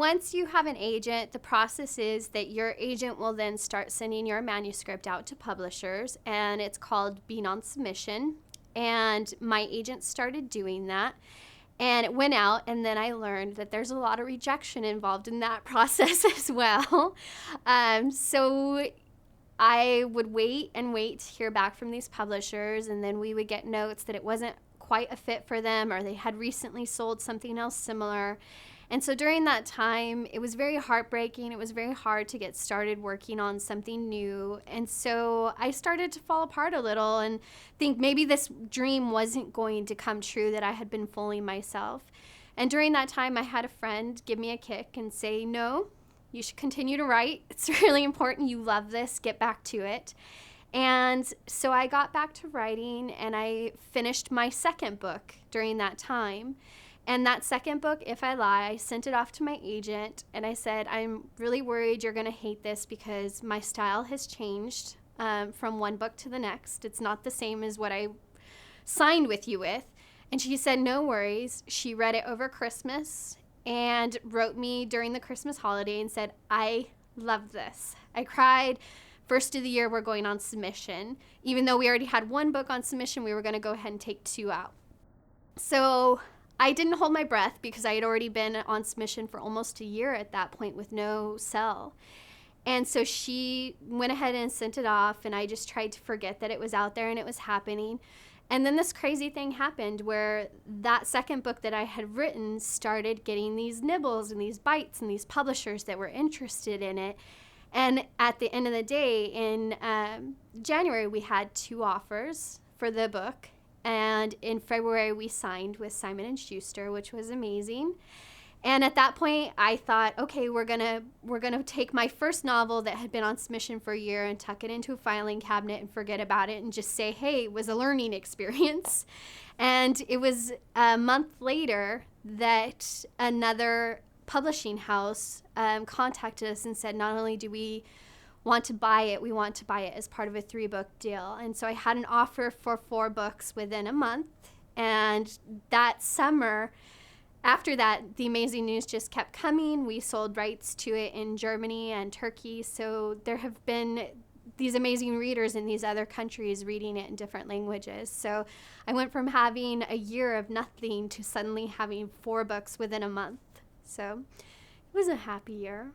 Once you have an agent, the process is that your agent will then start sending your manuscript out to publishers, and it's called being on submission. And my agent started doing that, and it went out, and then I learned that there's a lot of rejection involved in that process as well. So I would wait and wait to hear back from these publishers, and then we would get notes that it wasn't quite a fit for them, or they had recently sold something else similar. And so during that time, it was very heartbreaking. It was very hard to get started working on something new. And so I started to fall apart a little and think maybe this dream wasn't going to come true, that I had been fooling myself. And during that time, I had a friend give me a kick and say, no, you should continue to write. It's really important. You love this. Get back to it. And so I got back to writing, and I finished my second book during that time. And that second book, If I Lie, I sent it off to my agent, and I said, I'm really worried you're going to hate this because my style has changed from one book to the next. It's not the same as what I signed with you with. And she said, no worries. She read it over Christmas and wrote me during the Christmas holiday and said, I love this. I cried. First of the year, we're going on submission. Even though we already had one book on submission, we were going to go ahead and take two out. So I didn't hold my breath because I had already been on submission for almost a year at that point with no sell. And so she went ahead and sent it off, and I just tried to forget that it was out there and it was happening. And then this crazy thing happened where that second book that I had written started getting these nibbles and these bites and these publishers that were interested in it. And at the end of the day, in January, we had 2 offers for the book. And in February, we signed with Simon & Schuster, which was amazing. And at that point, I thought, okay, we're gonna take my first novel that had been on submission for a year and tuck it into a filing cabinet and forget about it and just say, hey, it was a learning experience. And it was a month later that another publishing house contacted us and said, not only do we want to buy it, we want to buy it as part of a 3-book deal. And so I had an offer for 4 books within a month. And that summer, after that, the amazing news just kept coming. We sold rights to it in Germany and Turkey. So there have been these amazing readers in these other countries reading it in different languages. So I went from having a year of nothing to suddenly having 4 books within a month. So it was a happy year.